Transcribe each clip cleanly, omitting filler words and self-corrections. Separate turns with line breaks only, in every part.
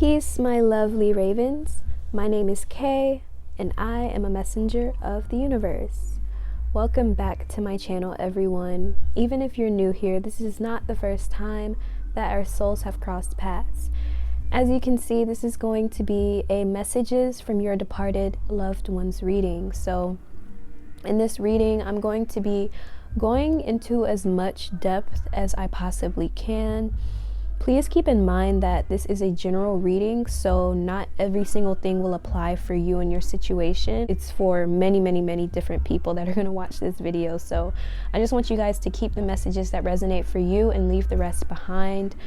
Peace, my lovely ravens. My name is Kay, and I am a messenger of the universe. Welcome back to my channel, everyone. Even if you're new here, this is not the first time that our souls have crossed paths. As you can see, this is going to be a messages from your departed loved ones reading. So in this reading, I'm going to be going into as much depth as I possibly can. Please keep in mind that this is a general reading, so not every single thing will apply for you and your situation. It's for many different people that are going to watch this video. So I just want you guys to keep the messages that resonate for you and leave the rest behind.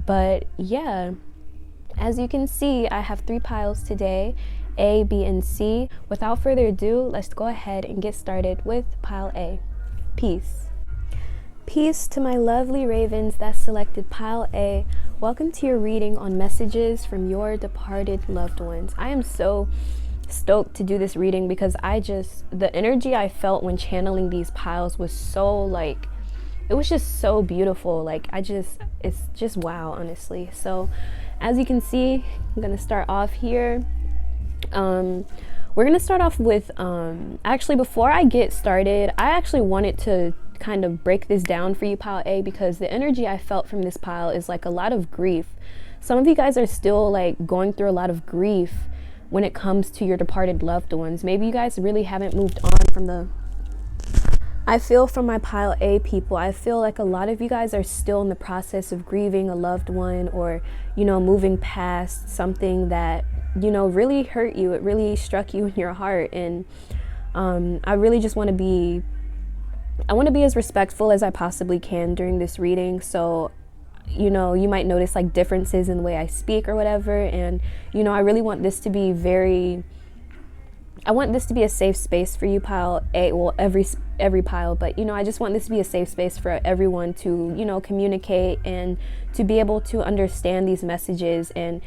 But yeah, as you can see, I have 3 piles today, A, B, and C. Without further ado, let's go ahead and get started with pile A. Peace. Peace to my lovely ravens that selected pile A. Welcome to your reading on messages from your departed loved ones. I am so stoked to do this reading because the energy I felt when channeling these piles was so it was just so beautiful. It's just wow, honestly. So as you can see, I'm gonna start off here. We're gonna start off with actually, before I get started, I actually wanted to kind of break this down for you, pile A, because the energy I felt from this pile is like a lot of grief. Some of you guys are still going through a lot of grief when it comes to your departed loved ones. Maybe you guys really haven't moved on from I feel from my pile A people, I feel like a lot of you guys are still in the process of grieving a loved one, or moving past something that really hurt you. It really struck you in your heart. And I really just want to be as respectful as I possibly can during this reading. So you might notice differences in the way I speak or whatever. And I really want this to be a safe space for you, pile A. Well, every pile, but I just want this to be a safe space for everyone to communicate and to be able to understand these messages and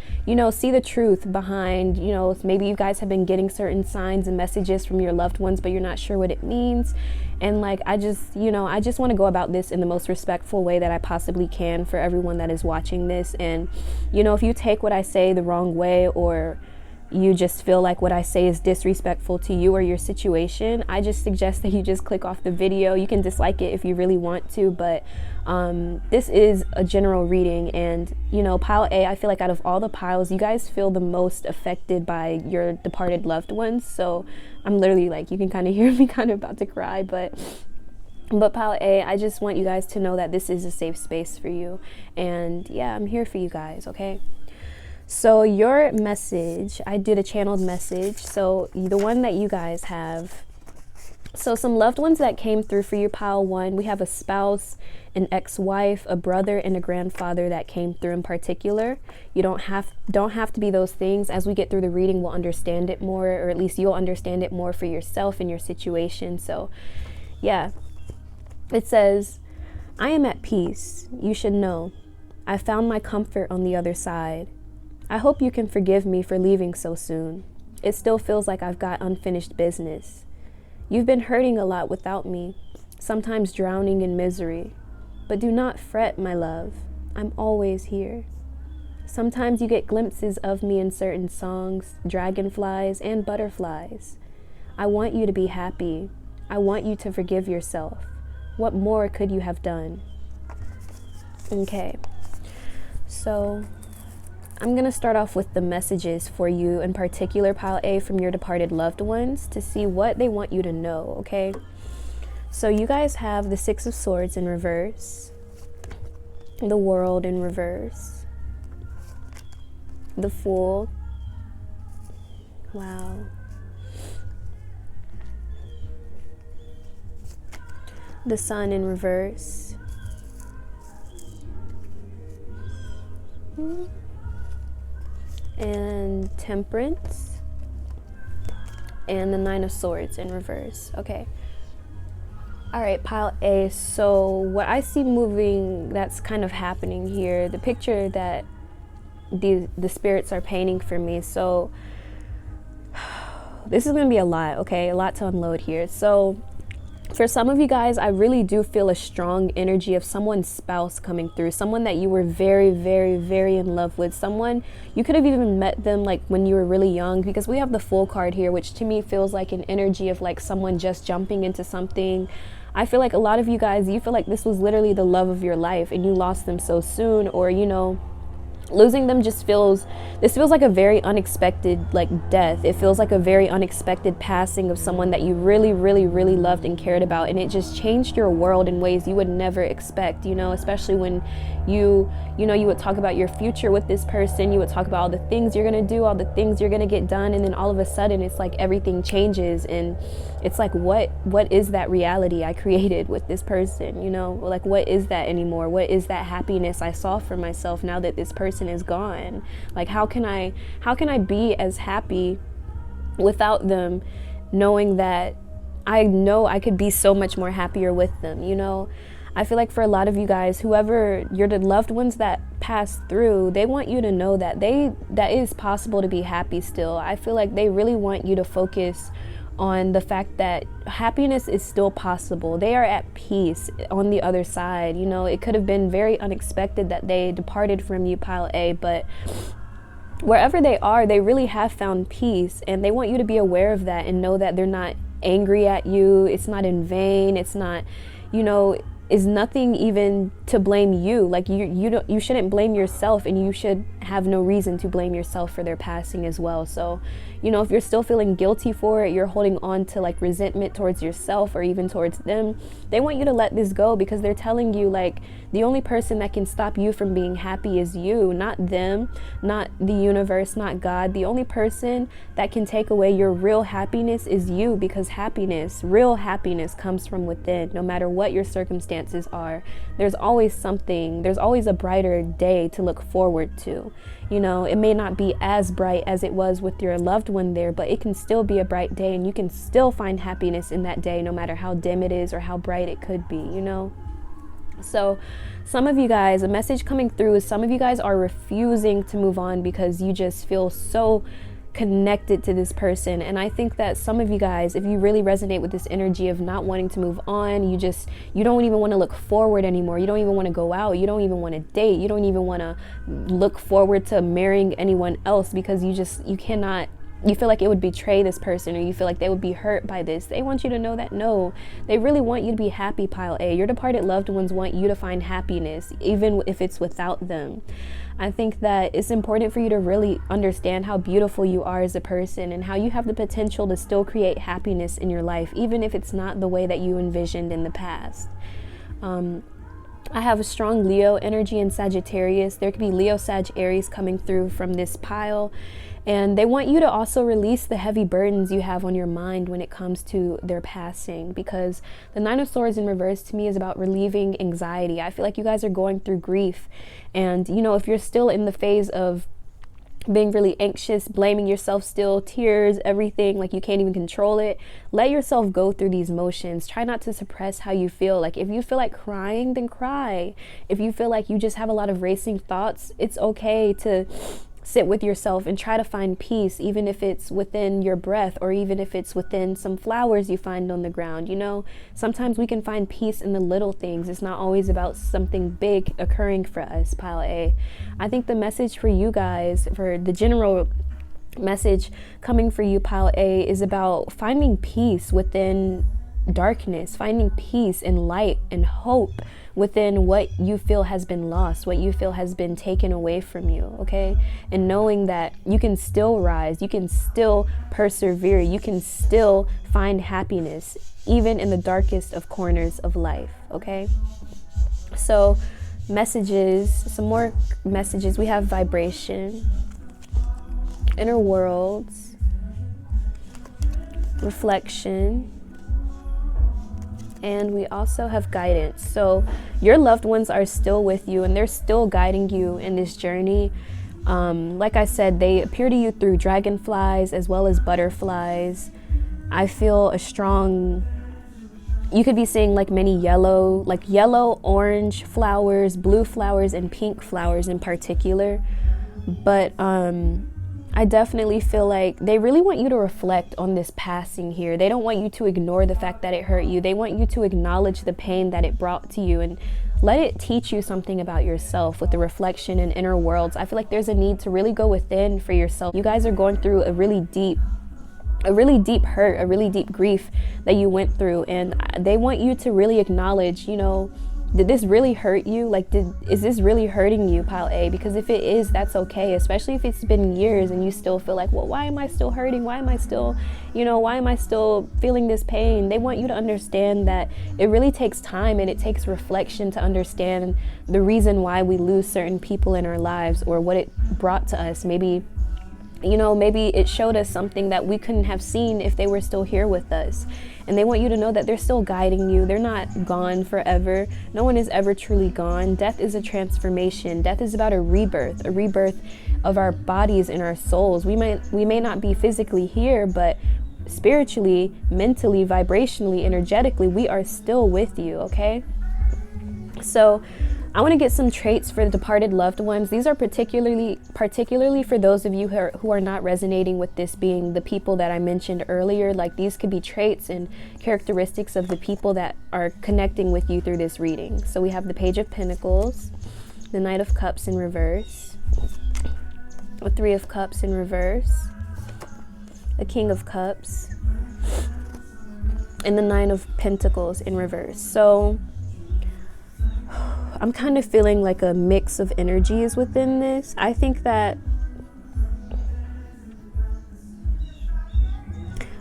see the truth behind. Maybe you guys have been getting certain signs and messages from your loved ones, but you're not sure what it means. And I just want to go about this in the most respectful way that I possibly can for everyone that is watching this. And if you take what I say the wrong way, or you just feel like what I say is disrespectful to you or your situation, I just suggest that you just click off the video. You can dislike it if you really want to, but this is a general reading. And pile A, I feel like out of all the piles, you guys feel the most affected by your departed loved ones. So I'm literally you can kind of hear me kind of about to cry, but pile A, I just want you guys to know that this is a safe space for you. And yeah, I'm here for you guys, okay? So your message, I did a channeled message. So the one that you guys have, so some loved ones that came through for you, pile 1, we have a spouse, an ex-wife, a brother, and a grandfather that came through in particular. You don't have to be those things. As we get through the reading, we'll understand it more, or at least you'll understand it more for yourself and your situation. So yeah, it says, I am at peace. You should know. I found my comfort on the other side. I hope you can forgive me for leaving so soon. It still feels like I've got unfinished business. You've been hurting a lot without me, sometimes drowning in misery. But do not fret, my love. I'm always here. Sometimes you get glimpses of me in certain songs, dragonflies and butterflies. I want you to be happy. I want you to forgive yourself. What more could you have done? Okay, so I'm going to start off with the messages for you, in particular, pile A, from your departed loved ones, to see what they want you to know, okay? So you guys have the 6 of Swords in reverse, the World in reverse, the Fool, wow, the Sun in reverse, and Temperance, and the 9 of Swords in reverse. Okay, all right, pile A. So what I see moving, that's kind of happening here, the picture that the spirits are painting for me. So this is gonna be a lot, okay, a lot to unload here. So For some of you guys, I really do feel a strong energy of someone's spouse coming through, someone that you were very, very, very in love with, someone you could have even met them like when you were really young, because we have the Fool card here, which to me feels like an energy of like someone just jumping into something. I feel like a lot of you guys, you feel like this was literally the love of your life and you lost them so soon, or losing them just feels like a very unexpected like death. It feels like a very unexpected passing of someone that you really, really, really loved and cared about, and it just changed your world in ways you would never expect, especially when you would talk about your future with this person. You would talk about all the things you're going to do, all the things you're going to get done, and then all of a sudden it's like everything changes, and it's like, what is that reality I created with this person? Like, what is that anymore? What is that happiness I saw for myself now that this person is gone? Like, how can I be as happy without them, knowing that I know I could be so much more happier with them? I feel like for a lot of you guys, whoever you're, the loved ones that pass through, they want you to know that that is possible to be happy still. I feel like they really want you to focus on the fact that happiness is still possible. They are at peace on the other side. It could have been very unexpected that they departed from you, pile A, but wherever they are, they really have found peace, and they want you to be aware of that and know that they're not angry at you. It's not in vain. It's not, is nothing even to blame you. Like, you shouldn't blame yourself, and you should have no reason to blame yourself for their passing as well. So if you're still feeling guilty for it, you're holding on to like resentment towards yourself or even towards them, they want you to let this go, because they're telling you like the only person that can stop you from being happy is you, not them, not the universe, not God. The only person that can take away your real happiness is you, because real happiness comes from within. No matter what your circumstances are, there's always a brighter day to look forward to. It may not be as bright as it was with your loved one there, but it can still be a bright day, and you can still find happiness in that day, no matter how dim it is or how bright it could be. So some of you guys, a message coming through is some of you guys are refusing to move on because you just feel so connected to this person. And I think that some of you guys, if you really resonate with this energy of not wanting to move on, you don't even want to look forward anymore. You don't even want to go out. You don't even want to date. You don't even want to look forward to marrying anyone else, because you cannot. You feel like it would betray this person, or you feel like they would be hurt by this. They want you to know that no, they really want you to be happy, pile A. Your departed loved ones want you to find happiness, even if it's without them. I think that it's important for you to really understand how beautiful you are as a person, and how you have the potential to still create happiness in your life, even if it's not the way that you envisioned in the past. I have a strong Leo energy in Sagittarius. There could be Leo, Sag, Aries coming through from this pile. And they want you to also release the heavy burdens you have on your mind when it comes to their passing, because the Nine of Swords in reverse to me is about relieving anxiety. I feel like you guys are going through grief. And, if you're still in the phase of being really anxious, blaming yourself still, tears, everything, like you can't even control it, let yourself go through these motions. Try not to suppress how you feel. Like, if you feel like crying, then cry. If you feel like you just have a lot of racing thoughts, it's okay to sit with yourself and try to find peace, even if it's within your breath, or even if it's within some flowers you find on the ground. Sometimes we can find peace in the little things. It's not always about something big occurring for us, pile A. I think the message for you guys, for the general message coming for you, pile A, is about finding peace within darkness, finding peace and light and hope within what you feel has been lost, what you feel has been taken away from you, okay? And knowing that you can still rise, you can still persevere, you can still find happiness, even in the darkest of corners of life, okay? So messages, some more messages. We have vibration, inner worlds, reflection, and we also have guidance. So your loved ones are still with you, and they're still guiding you in this journey. Like I said, they appear to you through dragonflies as well as butterflies. I feel a strong, you could be seeing like many yellow, orange flowers, blue flowers, and pink flowers in particular. But I definitely feel like they really want you to reflect on this passing here. They don't want you to ignore the fact that it hurt you. They want you to acknowledge the pain that it brought to you and let it teach you something about yourself with the reflection and inner worlds. I feel like there's a need to really go within for yourself. You guys are going through a really deep hurt, a really deep grief that you went through, and they want you to really acknowledge, did this really hurt you? Like, is this really hurting you, pile A? Because if it is, that's okay, especially if it's been years and you still feel like, well, why am I still hurting? Why am I still feeling this pain? They want you to understand that it really takes time and it takes reflection to understand the reason why we lose certain people in our lives or what it brought to us. Maybe it showed us something that we couldn't have seen if they were still here with us. And they want you to know that they're still guiding you. They're not gone forever. No one is ever truly gone. Death is a transformation. Death is about a rebirth of our bodies and our souls. We may not be physically here, but spiritually, mentally, vibrationally, energetically, we are still with you, okay? So I want to get some traits for the departed loved ones. These are particularly for those of you who are not resonating with this being the people that I mentioned earlier. Like, these could be traits and characteristics of the people that are connecting with you through this reading. So we have the Page of Pentacles, the Knight of Cups in reverse, the Three of Cups in reverse, the King of Cups, and the Nine of Pentacles in reverse. So I'm kind of feeling like a mix of energies within this. I think that,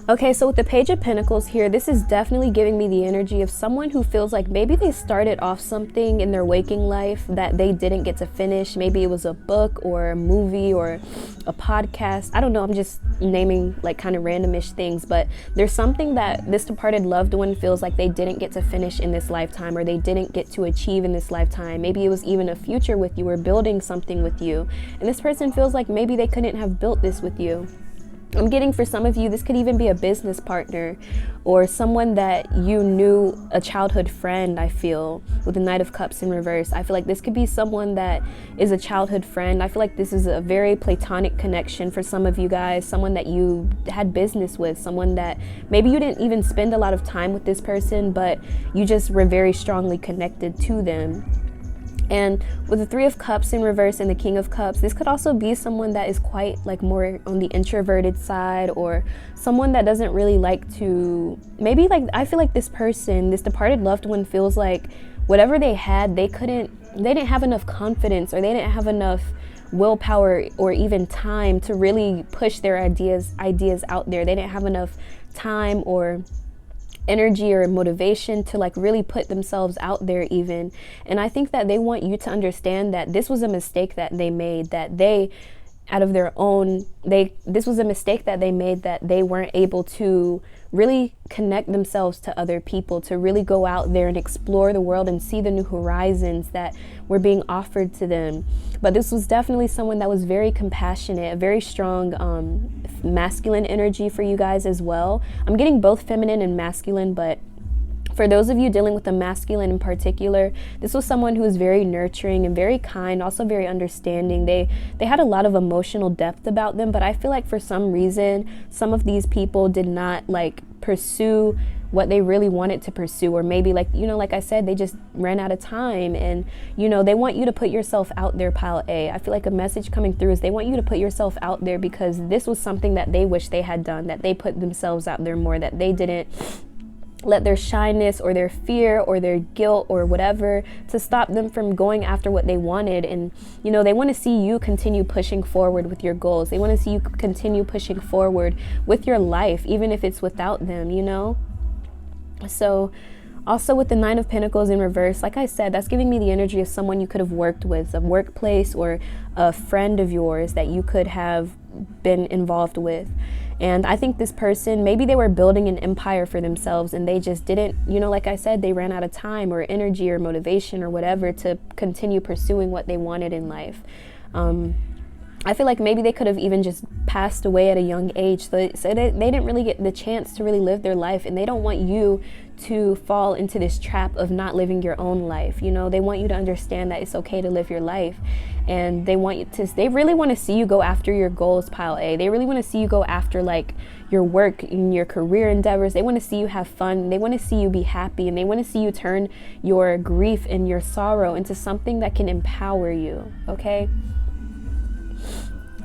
okay, so with the Page of Pentacles here, this is definitely giving me the energy of someone who feels like maybe they started off something in their waking life that they didn't get to finish. Maybe it was a book or a movie or a podcast. I don't know, I'm just naming like kind of randomish things, but there's something that this departed loved one feels like they didn't get to finish in this lifetime, or they didn't get to achieve in this lifetime. Maybe it was even a future with you or building something with you, and this person feels like maybe they couldn't have built this with you. I'm getting, for some of you, this could even be a business partner or someone that you knew, a childhood friend. I feel with the Knight of Cups in reverse, I feel like this could be someone that is a childhood friend. I feel like this is a very platonic connection for some of you guys, someone that you had business with, someone that maybe you didn't even spend a lot of time with this person, but you just were very strongly connected to them. And with the Three of Cups in reverse and the King of Cups, this could also be someone that is quite like more on the introverted side, or someone that doesn't really like to, maybe like, I feel like this person, this departed loved one feels like whatever they had, they didn't have enough confidence, or they didn't have enough willpower or even time to really push their ideas out there. They didn't have enough time or energy or motivation to like really put themselves out there even. And I think that they want you to understand that this was a mistake that they made, that they this was a mistake that they made, that they weren't able to really connect themselves to other people, to really go out there and explore the world and see the new horizons that were being offered to them. But this was definitely someone that was very compassionate, a very strong masculine energy for you guys as well. I'm getting both feminine and masculine, but for those of you dealing with the masculine in particular, this was someone who was very nurturing and very kind, also very understanding. They had a lot of emotional depth about them, but I feel like for some reason, some of these people did not like pursue what they really wanted to pursue, or maybe like, like I said, they just ran out of time. And, they want you to put yourself out there, pile A. I feel like a message coming through is they want you to put yourself out there, because this was something that they wish they had done, that they put themselves out there more, that they didn't let their shyness or their fear or their guilt or whatever to stop them from going after what they wanted. And they want to see you continue pushing forward with your goals. They want to see you continue pushing forward with your life, even if it's without them, So also with the Nine of Pentacles in reverse, like I said, that's giving me the energy of someone you could have worked with, a workplace or a friend of yours that you could have been involved with. And I think this person, maybe they were building an empire for themselves and they just didn't, like I said, they ran out of time or energy or motivation or whatever to continue pursuing what they wanted in life. I feel like maybe they could have even just passed away at a young age. So they didn't really get the chance to really live their life. And they don't want you to fall into this trap of not living your own life. You know, they want you to understand that it's okay to live your life. And they really want to see you go after your goals, pile A. They really want to see you go after like your work and your career endeavors. They want to see you have fun. They want to see you be happy. And they want to see you turn your grief and your sorrow into something that can empower you. Okay?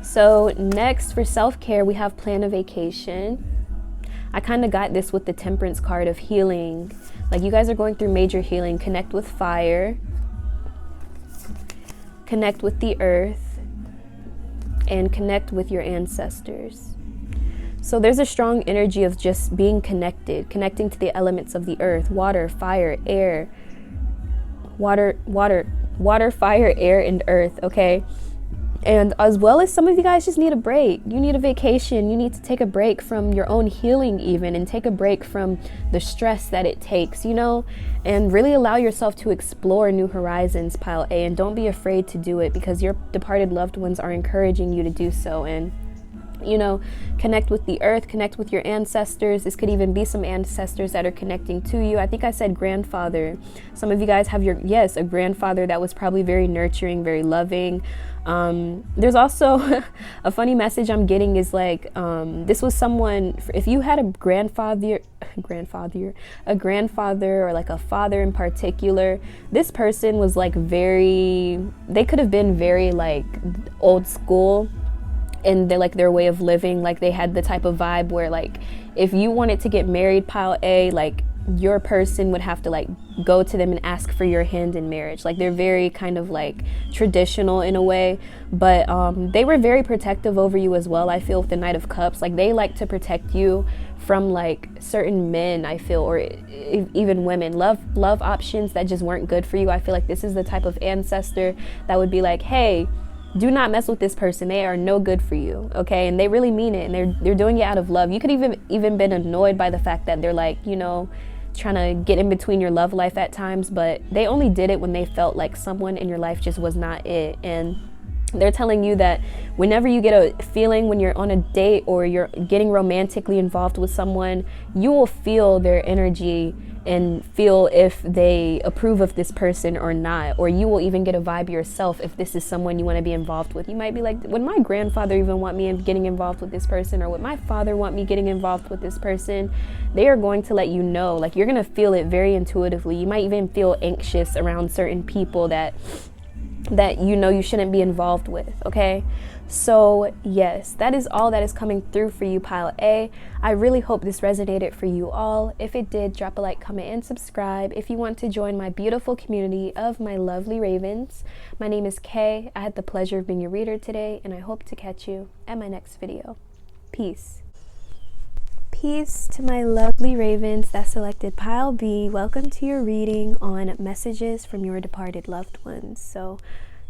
So next, for self-care, we have plan a vacation. I kind of got this with the Temperance card of healing. Like, you guys are going through major healing. Connect with fire. Connect with the earth. And connect with your ancestors. So there's a strong energy of just being connected. Connecting to the elements of the earth. Water, fire, air. Water, fire, air, and earth, okay? And as well as some of you guys just need a break. You need a vacation. You need to take a break from your own healing even, and take a break from the stress that it takes, you know, and really allow yourself to explore new horizons, pile A, and don't be afraid to do it, because your departed loved ones are encouraging you to do so. And you know, connect with the earth, connect with your ancestors. This could even be some ancestors that are connecting to you. I think I said grandfather. Some of you guys have a grandfather that was probably very nurturing, very loving. There's also a funny message I'm getting is like, this was someone, if you had a grandfather or like a father in particular, this person was like they could have been very like old school in their way of living. Like, they had the type of vibe where like if you wanted to get married, pile A, like your person would have to like go to them and ask for your hand in marriage. Like, they're very kind of like traditional in a way, but they were very protective over you as well. I feel with the Knight of Cups, like they like to protect you from like certain men, I feel, or even women, love options that just weren't good for you. I feel like this is the type of ancestor that would be like, hey, do not mess with this person. They are no good for you, okay? And they really mean it, and they're doing it out of love. You could even been annoyed by the fact that they're like, you know, trying to get in between your love life at times, but they only did it when they felt like someone in your life just was not it. And they're telling you that whenever you get a feeling when you're on a date or you're getting romantically involved with someone, you will feel their energy and feel if they approve of this person or not, or you will even get a vibe yourself if this is someone you want to be involved with. You might be like, would my grandfather even want me getting involved with this person, or would my father want me getting involved with this person? They are going to let you know, like, you're going to feel it very intuitively. You might even feel anxious around certain people that you know you shouldn't be involved with, okay? So yes, that is all that is coming through for you, pile A. I really hope this resonated for you all. If it did, drop a like, comment, and subscribe. If you want to join my beautiful community of my lovely ravens, my name is Kay. I had the pleasure of being your reader today, and I hope to catch you at my next video. Peace. Peace to my lovely ravens that selected pile B. Welcome to your reading on messages from your departed loved ones. So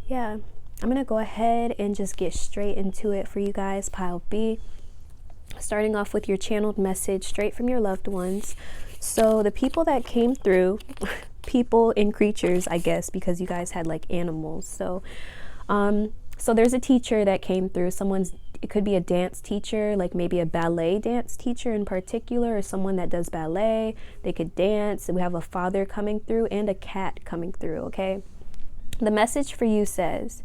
yeah, I'm gonna go ahead and just get straight into it for you guys, pile B. Starting off with your channeled message straight from your loved ones. So the people that came through, people and creatures, I guess, because you guys had like animals. So there's a teacher that came through. It could be a dance teacher, like maybe a ballet dance teacher in particular, or someone that does ballet. They could dance. We have a father coming through and a cat coming through, okay? The message for you says,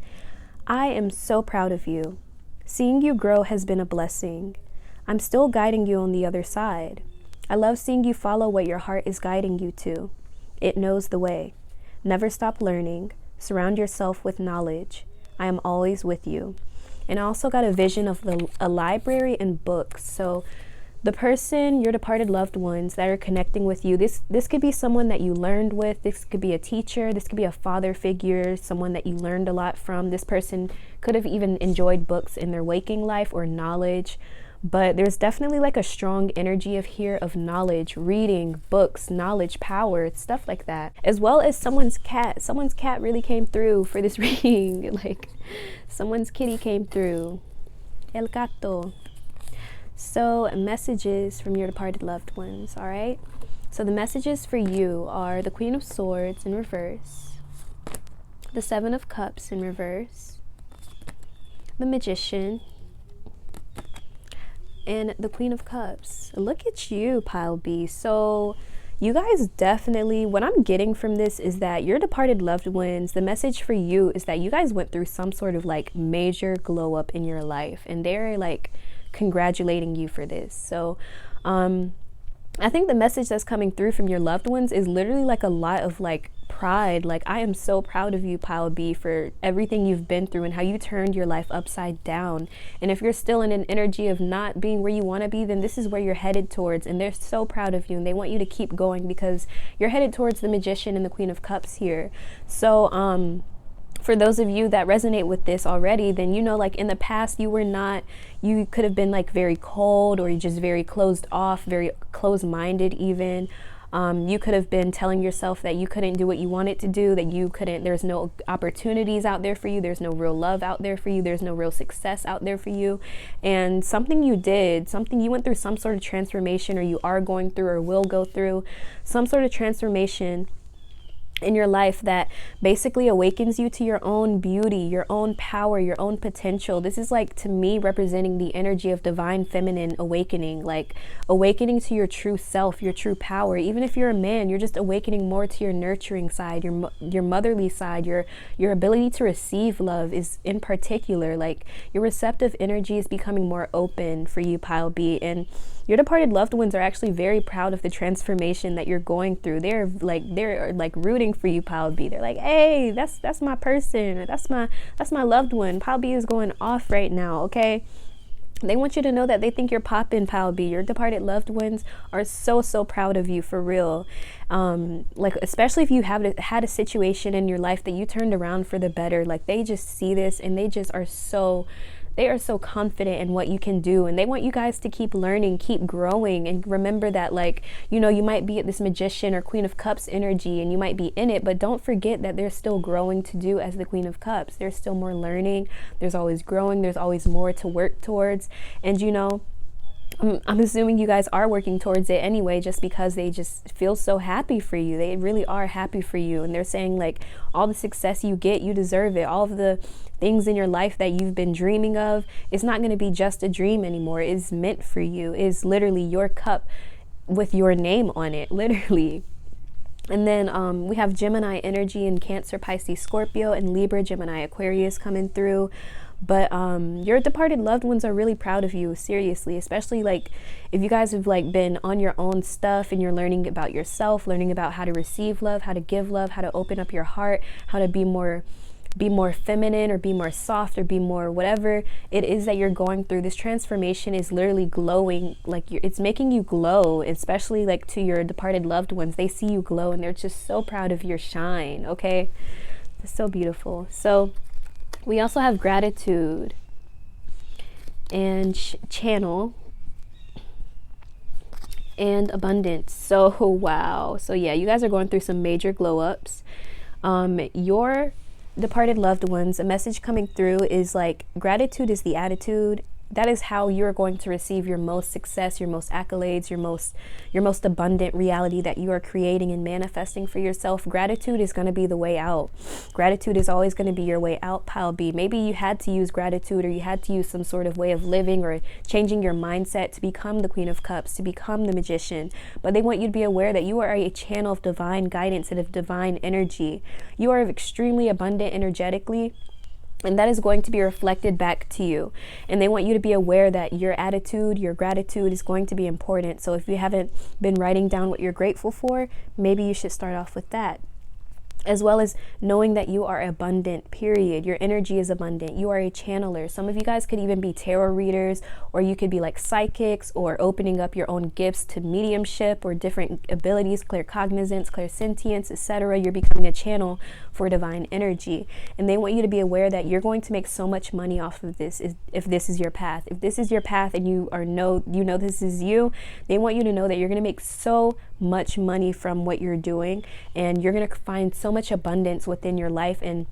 I am so proud of you. Seeing you grow has been a blessing. I'm still guiding you on the other side. I love seeing you follow what your heart is guiding you to. It knows the way. Never stop learning. Surround yourself with knowledge. I am always with you. And I also got a vision of a library and books. So the person, your departed loved ones that are connecting with you, this could be someone that you learned with. This could be a teacher. This could be a father figure, someone that you learned a lot from. This person could have even enjoyed books in their waking life or knowledge. But there's definitely like a strong energy of knowledge, reading, books, knowledge, power, stuff like that. As well as someone's cat. Someone's cat really came through for this reading. Like, someone's kitty came through. El gato. So messages from your departed loved ones, all right? So the messages for you are the Queen of Swords in reverse, the Seven of Cups in reverse, the Magician, and the Queen of Cups. Look at you, Pile B. So you guys definitely, what I'm getting from this is that your departed loved ones, the message for you is that you guys went through some sort of like major glow up in your life, and they're like congratulating you for this. So I think the message that's coming through from your loved ones is literally like a lot of like pride. Like, I am so proud of you, Pile B, for everything you've been through and how you turned your life upside down. And if you're still in an energy of not being where you want to be, then this is where you're headed towards. And they're so proud of you, and they want you to keep going because you're headed towards the Magician and the Queen of Cups here. So for those of you that resonate with this already, then you know, like in the past, you could have been like very cold, or just very closed off, very closed-minded even. You could have been telling yourself that you couldn't do what you wanted to do, that there's no opportunities out there for you, there's no real love out there for you, there's no real success out there for you. And something you went through some sort of transformation, or you are going through or will go through some sort of transformation in your life that basically awakens you to your own beauty, your own power, your own potential. This is like, to me, representing the energy of divine feminine awakening, like awakening to your true self, your true power. Even if you're a man, you're just awakening more to your nurturing side, your motherly side, your ability to receive love is in particular, like your receptive energy is becoming more open for you, Pile B. And your departed loved ones are actually very proud of the transformation that you're going through. They're like rooting for you, Pile B. They're like, hey, that's my person. That's my loved one. Pile B is going off right now, okay? They want you to know that they think you're popping, Pile B. Your departed loved ones are so proud of you, for real. Like, especially if you have had a situation in your life that you turned around for the better. Like, they just see this and they are so confident in what you can do, and they want you guys to keep learning, keep growing. And remember that, like, you know, you might be at this Magician or Queen of Cups energy and you might be in it, but don't forget that there's still growing to do as the Queen of Cups. There's still more learning, there's always growing, there's always more to work towards. And you know, I'm assuming you guys are working towards it anyway, just because they just feel so happy for you. They really are happy for you. And they're saying, like, all the success you get, you deserve it. All of the things in your life that you've been dreaming of, it's not going to be just a dream anymore. It's meant for you. It's literally your cup with your name on it, literally. And then we have Gemini energy and Cancer, Pisces, Scorpio, and Libra, Gemini, Aquarius coming through. But your departed loved ones are really proud of you, seriously, especially like if you guys have like been on your own stuff and you're learning about yourself, learning about how to receive love, how to give love, how to open up your heart, how to be more feminine, or be more soft, or be more whatever it is that you're going through. This transformation is literally glowing, like it's making you glow, especially like to your departed loved ones. They see you glow and they're just so proud of your shine, okay? It's so beautiful. So we also have gratitude and channel and abundance. So wow. So yeah, you guys are going through some major glow ups. Your departed loved ones, a message coming through is like, gratitude is the attitude. That is how you're going to receive your most success, your most accolades, your most abundant reality that you are creating and manifesting for yourself. Gratitude is going to be the way out. Gratitude is always going to be your way out, Pile B. Maybe you had to use gratitude, or you had to use some sort of way of living or changing your mindset to become the Queen of Cups, to become the Magician. But they want you to be aware that you are a channel of divine guidance and of divine energy. You are extremely abundant energetically, and that is going to be reflected back to you. And they want you to be aware that your attitude, your gratitude is going to be important. So if you haven't been writing down what you're grateful for, maybe you should start off with that. As well as knowing that you are abundant, period. Your energy is abundant. You are a channeler. Some of you guys could even be tarot readers, or you could be like psychics, or opening up your own gifts to mediumship or different abilities, claircognizance, clairsentience, etc. You're becoming a channel for divine energy. And they want you to be aware that you're going to make so much money off of this if this is your path. If this is your path and you know this is you, they want you to know that you're going to make so much money from what you're doing, and you're going to find so much abundance within your life. And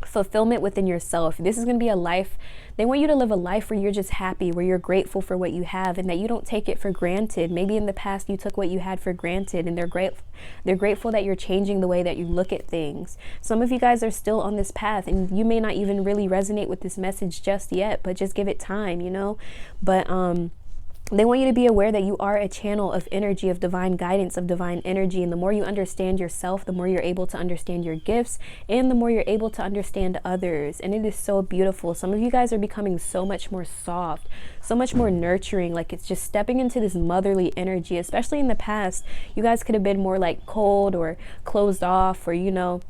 fulfillment within yourself. This is going to be a life. They want you to live a life where you're just happy, where you're grateful for what you have, and that you don't take it for granted. Maybe in the past you took what you had for granted, and they're grateful that you're changing the way that you look at things. Some of you guys are still on this path, and you may not even really resonate with this message just yet, but just give it time, you know. But they want you to be aware that you are a channel of energy, of divine guidance, of divine energy. And the more you understand yourself, the more you're able to understand your gifts, and the more you're able to understand others. And it is so beautiful. Some of you guys are becoming so much more soft, so much more nurturing. Like, it's just stepping into this motherly energy. Especially in the past, you guys could have been more like cold or closed off, or, you know,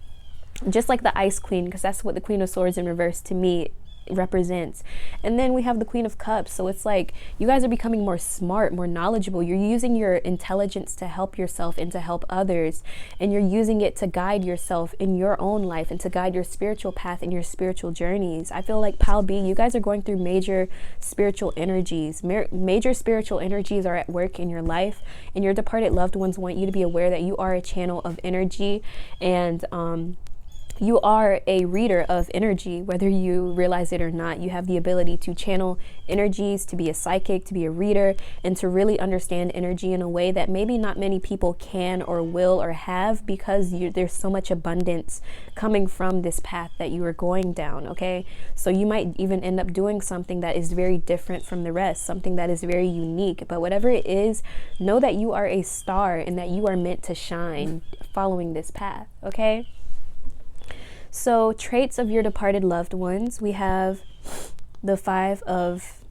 just like the Ice Queen, because that's what the Queen of Swords in reverse to me represents. And then we have the Queen of Cups. So it's like you guys are becoming more smart, more knowledgeable. You're using your intelligence to help yourself and to help others, and you're using it to guide yourself in your own life and to guide your spiritual path and your spiritual journeys. I feel like Pile B, you guys are going through major spiritual energies. Major spiritual energies are at work in your life, and your departed loved ones want you to be aware that you are a channel of energy, and you are a reader of energy, whether you realize it or not. You have the ability to channel energies, to be a psychic, to be a reader, and to really understand energy in a way that maybe not many people can or will or have, because there's so much abundance coming from this path that you are going down, okay? So you might even end up doing something that is very different from the rest, something that is very unique. But whatever it is, know that you are a star and that you are meant to shine following this path, okay? So traits of your departed loved ones, we have the Five of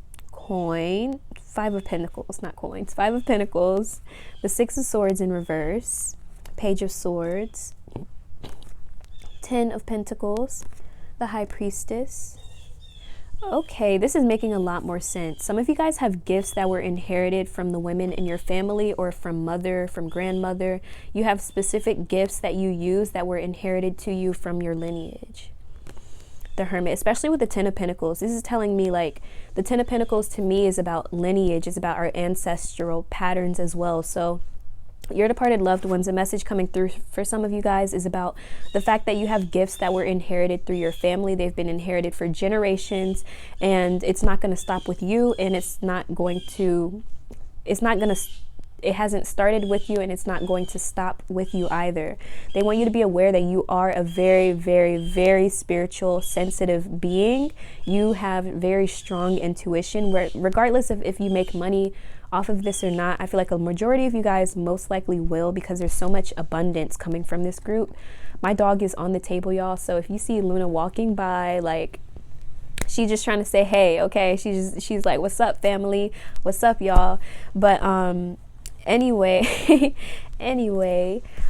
Pentacles, not coins, Five of Pentacles, the Six of Swords in reverse, Page of Swords, Ten of Pentacles, the High Priestess. Okay, this is making a lot more sense. Some of you guys have gifts that were inherited from the women in your family, or from mother, from grandmother. You have specific gifts that you use that were inherited to you from your lineage. The Hermit, especially with the Ten of Pentacles, this is telling me, like, the Ten of Pentacles to me is about lineage, is about our ancestral patterns as well. So your departed loved ones, a message coming through for some of you guys is about the fact that you have gifts that were inherited through your family. They've been inherited for generations, and it's not going to stop with you, and it hasn't started with you, and it's not going to stop with you either. They want you to be aware that you are a very, very, very spiritual, sensitive being. You have very strong intuition, where regardless of if you make money off of this or not, I feel like a majority of you guys most likely will, because there's so much abundance coming from this group. My dog is on the table, y'all, so if you see Luna walking by, like, she's just trying to say hey, okay? She's like, what's up, family? What's up, y'all? But anyway,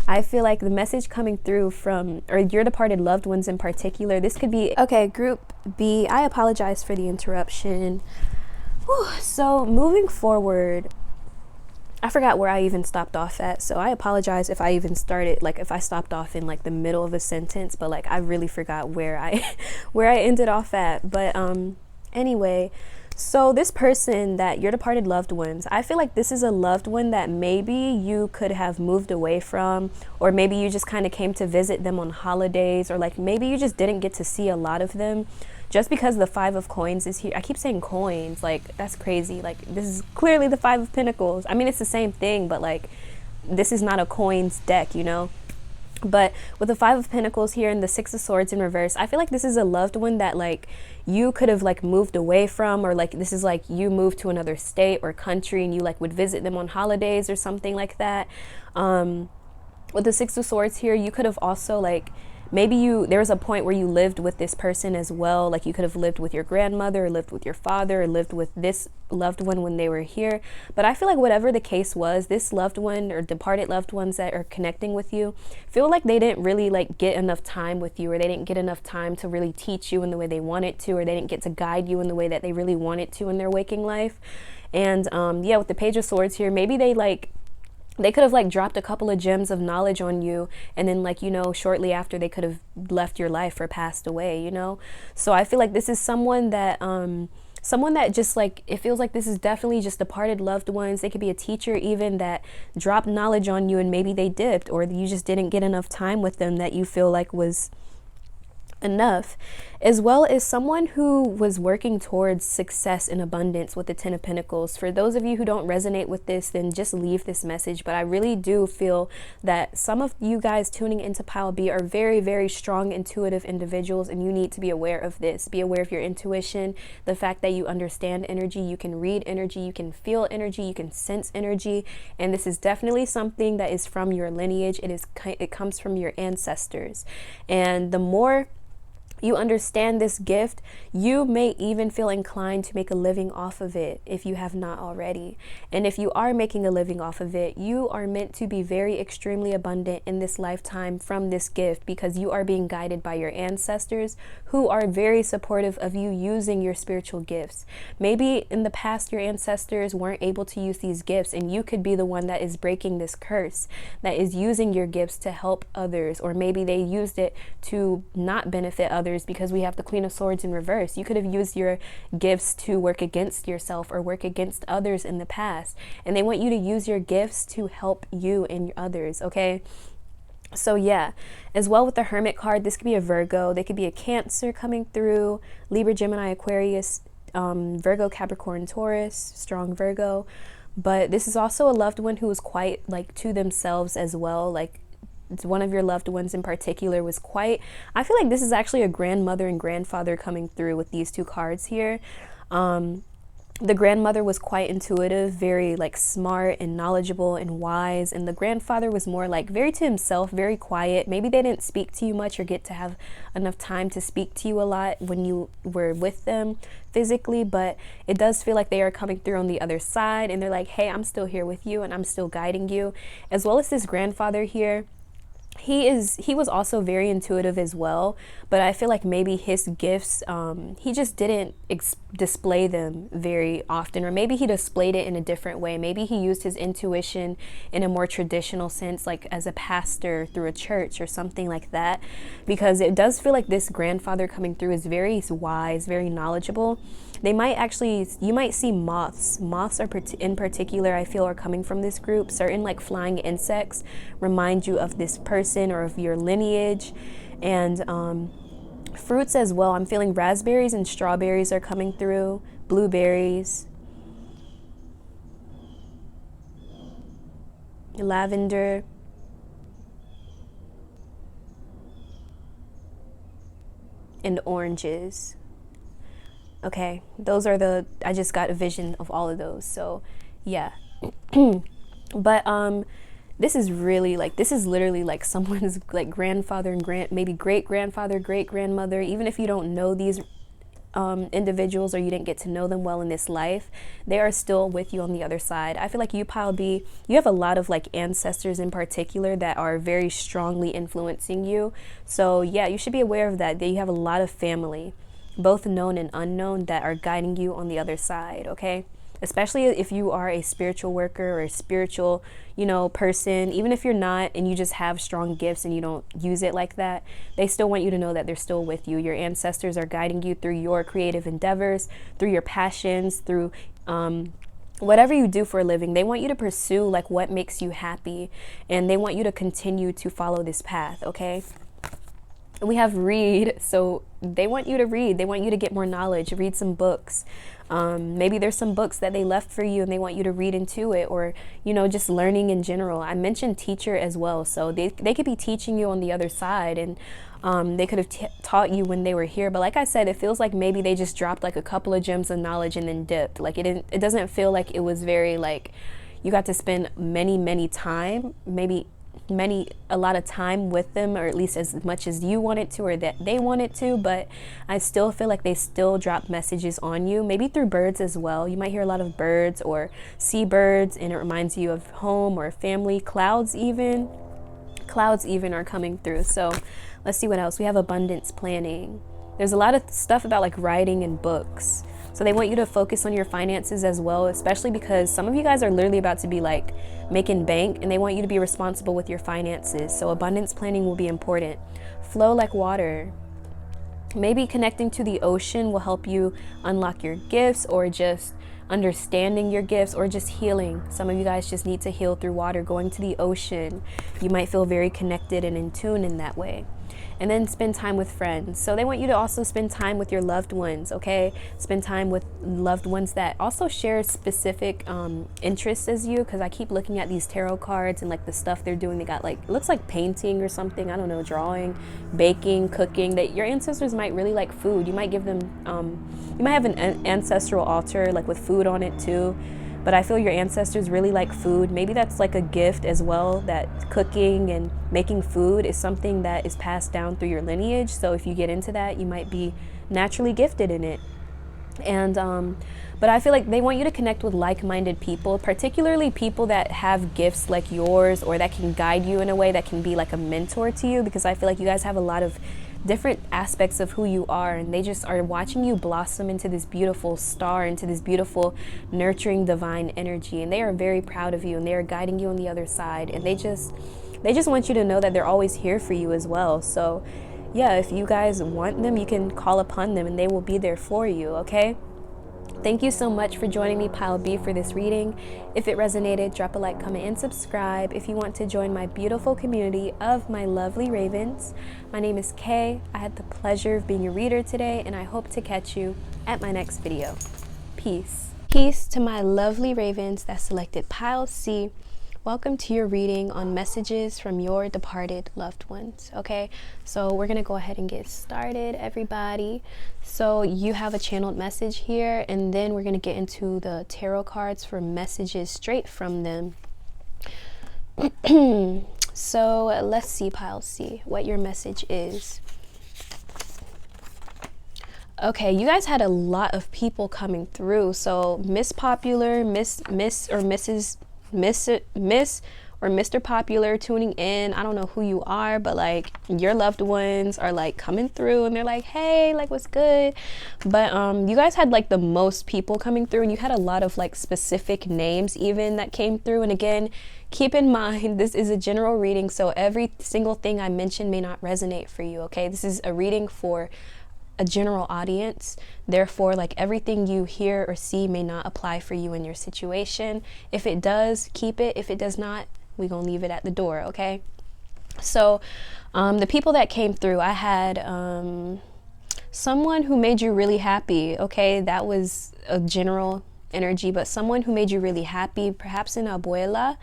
I feel like the message coming through from, or your departed loved ones in particular, this could be, okay, Group B, I apologize for the interruption. Whew. So moving forward, I forgot where I even stopped off at, so I apologize if I even started, like, if I stopped off in like the middle of a sentence, but like I really forgot where I ended off at. But anyway, so this person, that your departed loved ones, I feel like this is a loved one that maybe you could have moved away from, or maybe you just kind of came to visit them on holidays, or like maybe you just didn't get to see a lot of them. Just because the Five of Coins is here, I keep saying coins, like, that's crazy. Like, this is clearly the Five of Pentacles. I mean, it's the same thing, but like, this is not a coins deck, you know? But with the Five of Pentacles here and the Six of Swords in reverse, I feel like this is a loved one that like you could have like moved away from, or like this is like you moved to another state or country and you like would visit them on holidays or something like that. With the Six of Swords here, you could have also like, maybe there was a point where you lived with this person as well. Like you could have lived with your grandmother, or lived with your father, or lived with this loved one when they were here. But I feel like whatever the case was, this loved one or departed loved ones that are connecting with you feel like they didn't really like get enough time with you, or they didn't get enough time to really teach you in the way they wanted to, or they didn't get to guide you in the way that they really wanted to in their waking life. And yeah, with the Page of Swords here, maybe they could have like dropped a couple of gems of knowledge on you, and then like, you know, shortly after they could have left your life or passed away, you know? So I feel like this is someone that just like, it feels like this is definitely just departed loved ones. They could be a teacher even that dropped knowledge on you, and maybe they dipped, or you just didn't get enough time with them that you feel like was enough, as well as someone who was working towards success and abundance with the Ten of Pentacles. For those of you who don't resonate with this, then just leave this message. But I really do feel that some of you guys tuning into pile B are very, very strong, intuitive individuals, and you need to be aware of this. Be aware of your intuition, the fact that you understand energy, you can read energy, you can feel energy, you can sense energy, and this is definitely something that is from your lineage. It comes from your ancestors, and the more you understand this gift, you may even feel inclined to make a living off of it if you have not already. And if you are making a living off of it, you are meant to be very extremely abundant in this lifetime from this gift, because you are being guided by your ancestors who are very supportive of you using your spiritual gifts. Maybe in the past your ancestors weren't able to use these gifts, and you could be the one that is breaking this curse, that is using your gifts to help others, or maybe they used it to not benefit others, because we have the Queen of Swords in reverse. You could have used your gifts to work against yourself or work against others in the past, and they want you to use your gifts to help you and others, okay? So yeah, as well with the Hermit card, this could be a Virgo, they could be a Cancer coming through, Libra, Gemini, Aquarius, Virgo, Capricorn, Taurus, strong Virgo. But this is also a loved one who is quite like to themselves as well. Like, it's one of your loved ones in particular was quite, I feel like this is actually a grandmother and grandfather coming through with these two cards here. The grandmother was quite intuitive, very like smart and knowledgeable and wise, and the grandfather was more like very to himself, very quiet. Maybe they didn't speak to you much or get to have enough time to speak to you a lot when you were with them physically, but it does feel like they are coming through on the other side, and they're like, hey, I'm still here with you and I'm still guiding you. As well as this grandfather here, he was also very intuitive as well, but I feel like maybe his gifts, he just didn't display them very often, or maybe he displayed it in a different way. Maybe he used his intuition in a more traditional sense, like as a pastor through a church or something like that, because it does feel like this grandfather coming through is very wise, very knowledgeable. They might actually, you might see moths. Moths are in particular, I feel, are coming from this group. Certain like flying insects remind you of this person or of your lineage. And fruits as well. I'm feeling raspberries and strawberries are coming through. Blueberries. Lavender. And oranges. Okay, those are I just got a vision of all of those. So yeah. But this is really like, this is literally like someone's like grandfather and maybe great grandfather, great grandmother. Even if you don't know these individuals, or you didn't get to know them well in this life, they are still with you on the other side. I feel like you, pile B, you have a lot of like ancestors in particular that are very strongly influencing you. So yeah, you should be aware of that you have a lot of family, both known and unknown, that are guiding you on the other side, okay? Especially if you are a spiritual worker or a spiritual, person, even if you're not and you just have strong gifts and you don't use it like that, they still want you to know that they're still with you. Your ancestors are guiding you through your creative endeavors, through your passions, through whatever you do for a living. They want you to pursue like what makes you happy, and they want you to continue to follow this path, okay? We have read, so they want you to read. They want you to get more knowledge, read some books. Maybe there's some books that they left for you and they want you to read into it, or, just learning in general. I mentioned teacher as well. So they could be teaching you on the other side, and they could have taught you when they were here. But like I said, it feels like maybe they just dropped like a couple of gems of knowledge and then dipped. Like it doesn't feel like it was very like, you got to spend a lot of time with them, or at least as much as you wanted to or that they wanted to. But I still feel like they still drop messages on you, maybe through birds as well. You might hear a lot of birds or see birds, and it reminds you of home or family. Clouds even are coming through. So let's see what else we have. Abundance planning. There's a lot of stuff about like writing and books. So they want you to focus on your finances as well, especially because some of you guys are literally about to be like making bank, and they want you to be responsible with your finances. So abundance planning will be important. Flow like water. Maybe connecting to the ocean will help you unlock your gifts, or just understanding your gifts, or just healing. Some of you guys just need to heal through water. Going to the ocean, you might feel very connected and in tune in that way. and then spend time with friends. So they want you to also spend time with your loved ones, okay? Spend time with loved ones that also share specific interests as you, because I keep looking at these tarot cards and like the stuff they're doing. They got like, it looks like painting or something, I don't know, drawing, baking, cooking. That your ancestors might really like food. You might give them, you might have an ancestral altar like with food on it too. But I feel your ancestors really like food. Maybe that's like a gift as well, that cooking and making food is something that is passed down through your lineage. So if you get into that, you might be naturally gifted in it. And but I feel like they want you to connect with like-minded people, particularly people that have gifts like yours, or that can guide you in a way that can be like a mentor to you, because I feel like you guys have a lot of different aspects of who you are, and they just are watching you blossom into this beautiful star, into this beautiful nurturing divine energy, and they are very proud of you, and they are guiding you on the other side, and they just want you to know that they're always here for you as well. So yeah, if you guys want them, you can call upon them and they will be there for you, okay? Thank you so much for joining me, Pile B, for this reading. If it resonated, drop a like, comment, and subscribe. If you want to join my beautiful community of my lovely ravens, my name is Kay. I had the pleasure of being your reader today, and I hope to catch you at my next video. Peace. Peace to my lovely ravens that selected Pile C. Welcome to your reading on messages from your departed loved ones, okay? So we're gonna go ahead and get started, everybody. So you have a channeled message here, and then we're gonna get into the tarot cards for messages straight from them. So let's see, Pile C, what your message is. Okay, you guys had a lot of people coming through. So Miss Popular, Miss or Mrs. Miss or Mr. Popular tuning in. I don't know who you are, but like your loved ones are like coming through and they're like, hey, like what's good? But you guys had like the most people coming through, and you had a lot of like specific names even that came through. And again, keep in mind, this is a general reading, so every single thing I mentioned may not resonate for you, okay? This is a reading for a general audience. Therefore, like everything you hear or see may not apply for you in your situation. If it does, keep it. If it does not, we're gonna leave it at the door, okay? So the people that came through, I had someone who made you really happy, okay? That was a general energy, but someone who made you really happy, perhaps an abuela,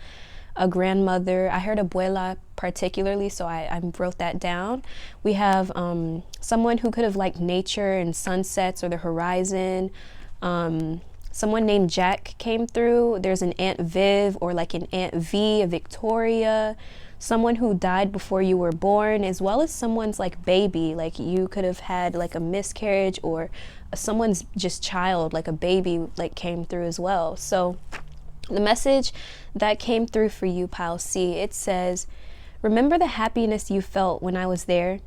a grandmother. I heard abuela particularly, so I wrote that down. We have someone who could have liked nature and sunsets or the horizon. Someone named Jack came through. There's an Aunt Viv or like an Aunt V, a Victoria. Someone who died before you were born, as well as someone's like baby. Like you could have had like a miscarriage, or someone's just child, like a baby, like came through as well. So the message that came through for you, Pile C, it says, remember the happiness you felt when I was there?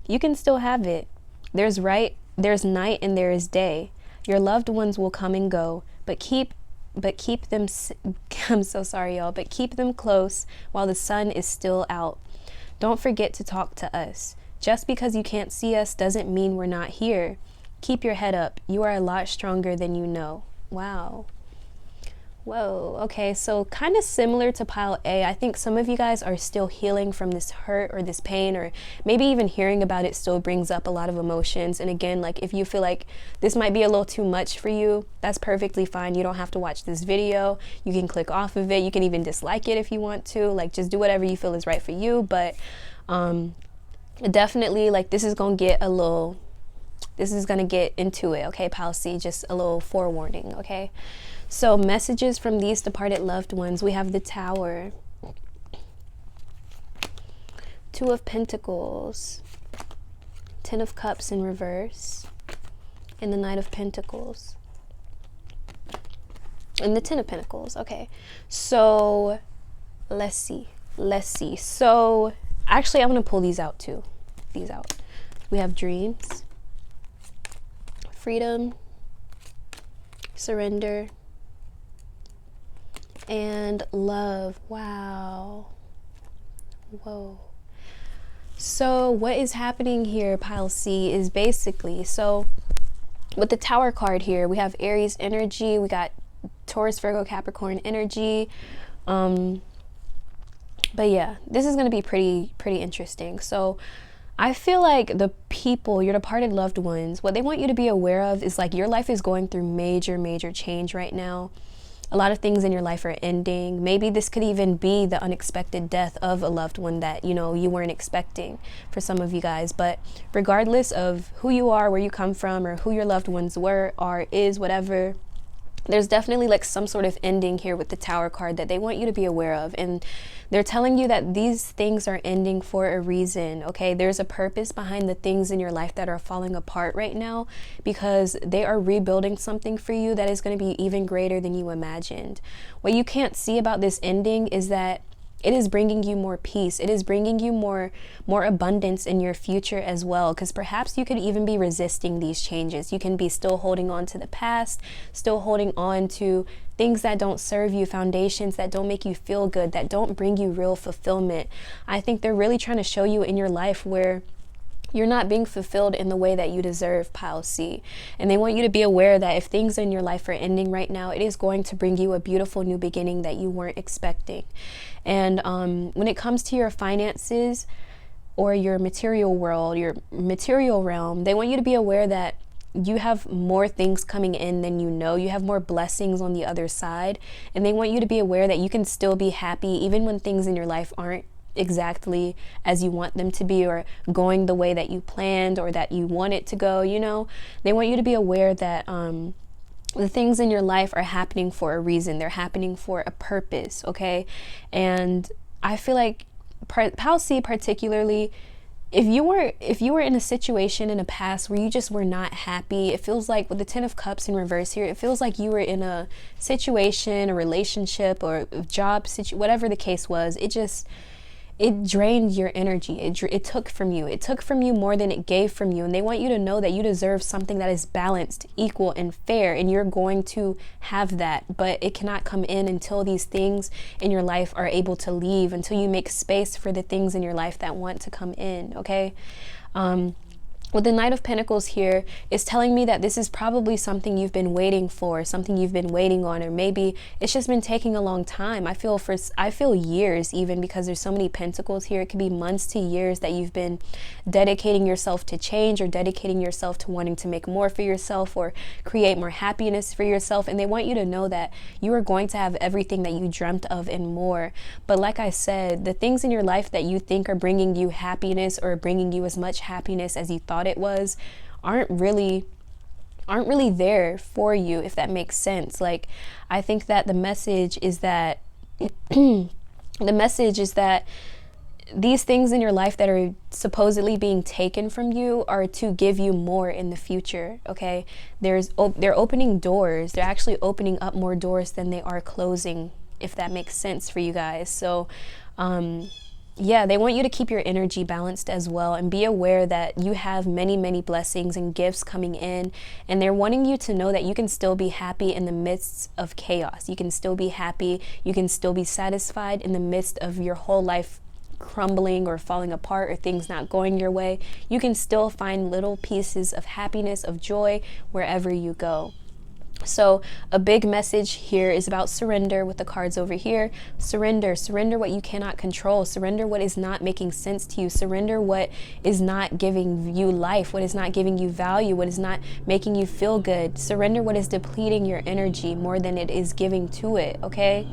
You can still have it. There's night and there is day. Your loved ones will come and go, but keep them, I'm so sorry, y'all, but keep them close while the sun is still out. Don't forget to talk to us. Just because you can't see us doesn't mean we're not here. Keep your head up. You are a lot stronger than you know. Wow. Whoa, okay, so kind of similar to Pile A. I think some of you guys are still healing from this hurt or this pain, or maybe even hearing about it still brings up a lot of emotions. And again, like if you feel like this might be a little too much for you, that's perfectly fine. You don't have to watch this video. You can click off of it. You can even dislike it if you want to. Like just do whatever you feel is right for you. But definitely like this is going to get into it, okay, Pile C? Just a little forewarning, okay? So messages from these departed loved ones. We have the Tower, Two of Pentacles, Ten of Cups in reverse, and the Knight of Pentacles, and the Ten of Pentacles. Okay, so let's see. So actually, I'm gonna pull these out too. We have dreams, freedom, surrender, and love. Wow. Whoa. So what is happening here, Pile C, is basically, so with the Tower card here, we have Aries energy, we got Taurus, Virgo, Capricorn energy. But yeah, this is going to be pretty interesting. So I feel like the people, your departed loved ones, what they want you to be aware of is like your life is going through major change right now. A lot of things in your life are ending. Maybe this could even be the unexpected death of a loved one that, you know, you weren't expecting for some of you guys. But regardless of who you are, where you come from, or who your loved ones were, are, is, whatever, there's definitely like some sort of ending here with the Tower card that they want you to be aware of. And they're telling you that these things are ending for a reason, okay? There's a purpose behind the things in your life that are falling apart right now, because they are rebuilding something for you that is going to be even greater than you imagined. What you can't see about this ending is that it is bringing you more peace. It is bringing you more abundance in your future as well, because perhaps you could even be resisting these changes. You can be still holding on to the past, still holding on to things that don't serve you, foundations that don't make you feel good, that don't bring you real fulfillment. I think they're really trying to show you in your life where you're not being fulfilled in the way that you deserve, Pile C. And they want you to be aware that if things in your life are ending right now, it is going to bring you a beautiful new beginning that you weren't expecting. And when it comes to your finances or your material world, your material realm, they want you to be aware that you have more things coming in than you know. You have more blessings on the other side. And they want you to be aware that you can still be happy even when things in your life aren't exactly as you want them to be, or going the way that you planned or that you want it to go. You know, they want you to be aware that the things in your life are happening for a reason. They're happening for a purpose, okay? And I feel like Pile C particularly, if you were in a situation in the past where you just were not happy, it feels like with the Ten of Cups in reverse here, it feels like you were in a situation, a relationship, or a job whatever the case was. It drained your energy. It took from you. It took from you more than it gave from you. And they want you to know that you deserve something that is balanced, equal, and fair. And you're going to have that. But it cannot come in until these things in your life are able to leave, until you make space for the things in your life that want to come in, okay? With the Knight of Pentacles here, is telling me that this is probably something you've been waiting for, something you've been waiting on, or maybe it's just been taking a long time. I feel years even, because there's so many pentacles here. It could be months to years that you've been dedicating yourself to change, or dedicating yourself to wanting to make more for yourself, or create more happiness for yourself. And they want you to know that you are going to have everything that you dreamt of and more. But like I said, the things in your life that you think are bringing you happiness, or bringing you as much happiness as you thought it was, aren't really there for you, if that makes sense. Like, I think that the message is that these things in your life that are supposedly being taken from you are to give you more in the future, okay? They're opening doors. They're actually opening up more doors than they are closing, if that makes sense for you guys. So yeah, they want you to keep your energy balanced as well, and be aware that you have many blessings and gifts coming in, and they're wanting you to know that you can still be happy in the midst of chaos. You can still be happy. You can still be satisfied in the midst of your whole life crumbling or falling apart, or things not going your way. You can still find little pieces of happiness, of joy, wherever you go. So a big message here is about surrender with the cards over here. Surrender what you cannot control. Surrender what is not making sense to you. Surrender what is not giving you life, what is not giving you value, what is not making you feel good. Surrender what is depleting your energy more than it is giving to it, okay?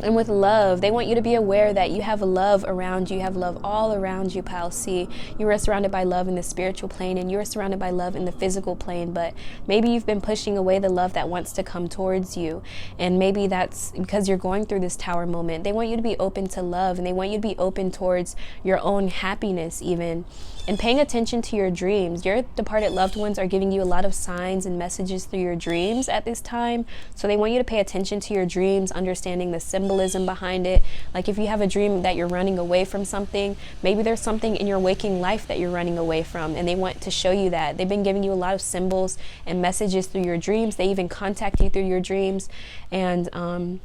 And with love, they want you to be aware that you have love around you. You have love all around you, Pile C. You are surrounded by love in the spiritual plane, and you are surrounded by love in the physical plane. But maybe you've been pushing away the love that wants to come towards you. And maybe that's because you're going through this Tower moment. They want you to be open to love, and they want you to be open towards your own happiness even. And paying attention to your dreams. Your departed loved ones are giving you a lot of signs and messages through your dreams at this time. So they want you to pay attention to your dreams, understanding the symbolism behind it. Like if you have a dream that you're running away from something, maybe there's something in your waking life that you're running away from, and they want to show you that. They've been giving you a lot of symbols and messages through your dreams. They even contact you through your dreams. And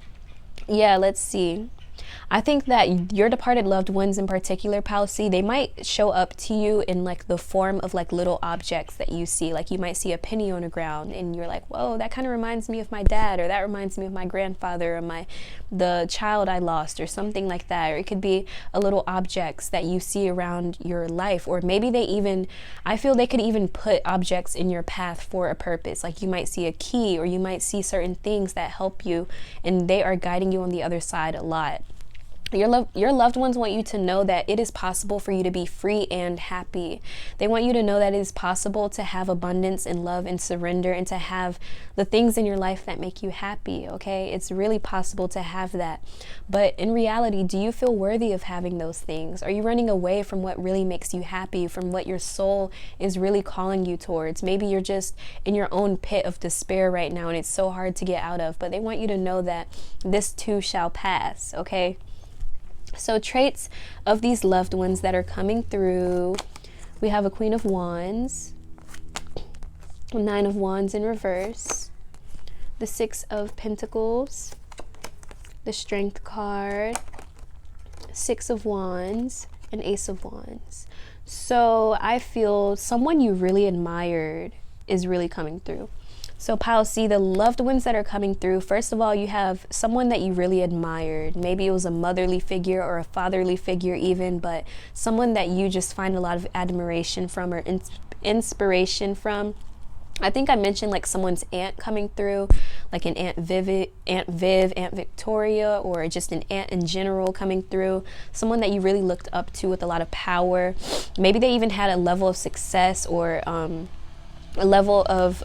yeah, let's see. I think that your departed loved ones in particular, Pal C, they might show up to you in like the form of like little objects that you see. Like you might see a penny on the ground and you're like, whoa, that kind of reminds me of my dad, or that reminds me of my grandfather, or the child I lost, or something like that. Or it could be a little objects that you see around your life, or maybe I feel they could even put objects in your path for a purpose. Like you might see a key, or you might see certain things that help you, and they are guiding you on the other side a lot. Your loved ones want you to know that it is possible for you to be free and happy. They want you to know that it is possible to have abundance and love and surrender, and to have the things in your life that make you happy, okay? It's really possible to have that. But in reality, do you feel worthy of having those things? Are you running away from what really makes you happy, from what your soul is really calling you towards? Maybe you're just in your own pit of despair right now and it's so hard to get out of, but they want you to know that this too shall pass, okay? So traits of these loved ones that are coming through, we have a Queen of Wands, Nine of Wands in reverse, the Six of Pentacles, the Strength card, Six of Wands, and Ace of Wands. So I feel someone you really admired is really coming through. So Pile C, the loved ones that are coming through, first of all, you have someone that you really admired. Maybe it was a motherly figure or a fatherly figure even, but someone that you just find a lot of admiration from, or inspiration from. I think I mentioned like someone's aunt coming through, like an Aunt Viv, Aunt Victoria, or just an aunt in general coming through. Someone that you really looked up to with a lot of power. Maybe they even had a level of success, or a level of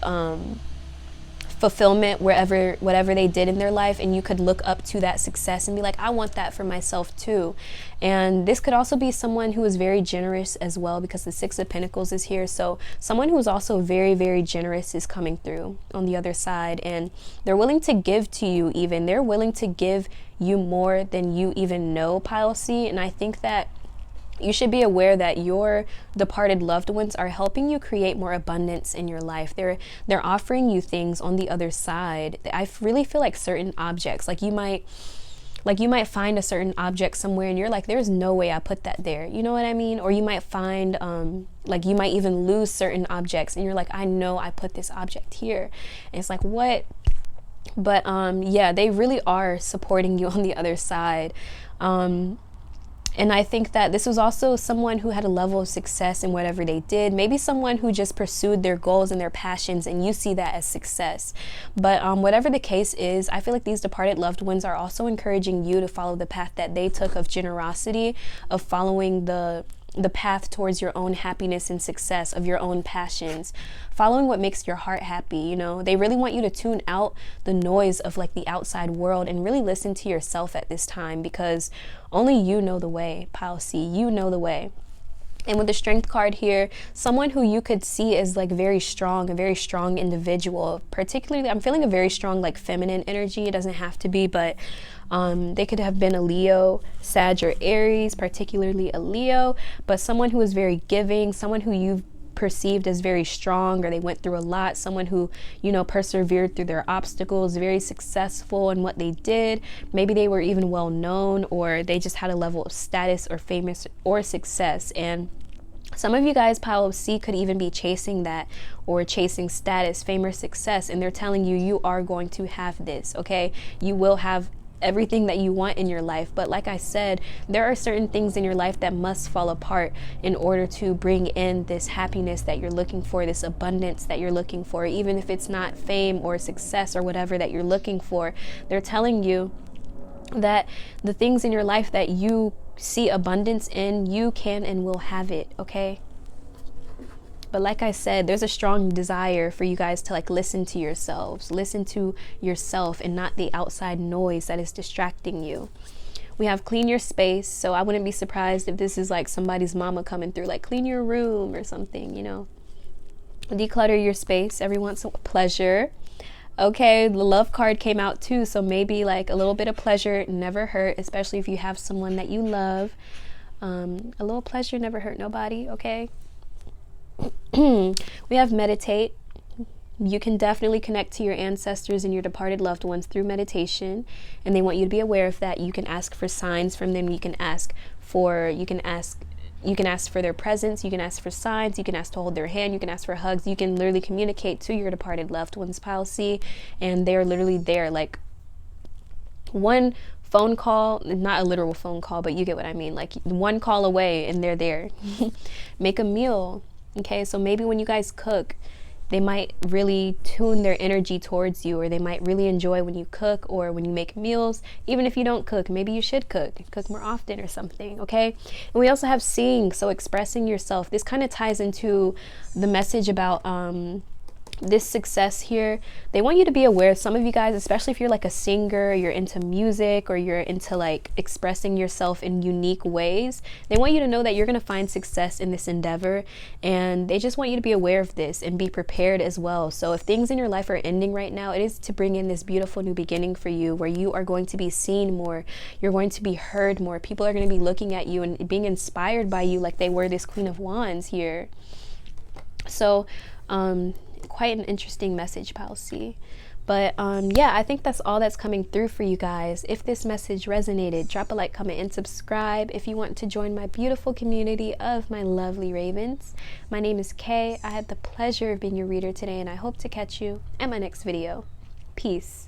fulfillment whatever they did in their life, and you could look up to that success and be like, I want that for myself too. And this could also be someone who is very generous as well, because the Six of Pentacles is here. So someone who is also very, very generous is coming through on the other side, and they're willing to give to you. Even they're willing to give you more than you even know, Pile C. And I think that you should be aware that your departed loved ones are helping you create more abundance in your life. They're offering you things on the other side. I really feel like certain objects, like you might find a certain object somewhere and you're like, there's no way I put that there. You know what I mean? Or you might find, like you might even lose certain objects and you're like, I know I put this object here. And it's like, what? But yeah, they really are supporting you on the other side. And I think that this was also someone who had a level of success in whatever they did. Maybe someone who just pursued their goals and their passions, and you see that as success. But whatever the case is, I feel like these departed loved ones are also encouraging you to follow the path that they took of generosity, of following the path towards your own happiness and success, of your own passions, following what makes your heart happy. You know, they really want you to tune out the noise of like the outside world and really listen to yourself at this time, because only you know the way, Pile C. You know the way. And with the Strength card here, someone who you could see as like very strong, a very strong individual. Particularly, I'm feeling a very strong like feminine energy. It doesn't have to be, but they could have been a Leo, Sag, or Aries, particularly a Leo, but someone who is very giving, someone who you've perceived as very strong, or they went through a lot, someone who, you know, persevered through their obstacles, very successful in what they did. Maybe they were even well known, or they just had a level of status or famous or success. And some of you guys, Pile C, could even be chasing that, or chasing status, fame, or success, and they're telling you, you are going to have this, okay? You will have everything that you want in your life. But like I said, there are certain things in your life that must fall apart in order to bring in this happiness that you're looking for, this abundance that you're looking for. Even if it's not fame or success or whatever that you're looking for, they're telling you that the things in your life that you see abundance in, you can and will have it, okay? But like I said, there's a strong desire for you guys to like listen to yourselves, listen to yourself, and not the outside noise that is distracting you. We have clean your space. So I wouldn't be surprised if this is like somebody's mama coming through, like clean your room or something, you know. Declutter your space every once in a while. Pleasure. Okay, the Love card came out too. So maybe like a little bit of pleasure never hurt, especially if you have someone that you love. A little pleasure never hurt nobody, okay? We have meditate. You can definitely connect to your ancestors and your departed loved ones through meditation, and they want you to be aware of that. You can ask for signs from them. You can ask for their presence. You can ask for signs. You can ask to hold their hand. You can ask for hugs. You can literally communicate to your departed loved ones, Pile C, and they're literally there. Like, one phone call, not a literal phone call, but you get what I mean. Like, one call away and they're there. Make a meal. Okay, so maybe when you guys cook, they might really tune their energy towards you, or they might really enjoy when you cook or when you make meals. Even if you don't cook, maybe you should cook more often or something, okay? And we also have sing, so expressing yourself. This kind of ties into the message about this success here. They want you to be aware, some of you guys, especially if you're like a singer, you're into music, or you're into like expressing yourself in unique ways, they want you to know that you're going to find success in this endeavor, and they just want you to be aware of this and be prepared as well. So if things in your life are ending right now, it is to bring in this beautiful new beginning for you, where you are going to be seen more, you're going to be heard more, people are going to be looking at you and being inspired by you, like they were this Queen of Wands here. So quite an interesting message, Pile C. But yeah, I think that's all that's coming through for you guys. If this message resonated, drop a like, comment, and subscribe if you want to join my beautiful community of my lovely ravens. My name is Kay. I had the pleasure of being your reader today, and I hope to catch you in my next video. Peace.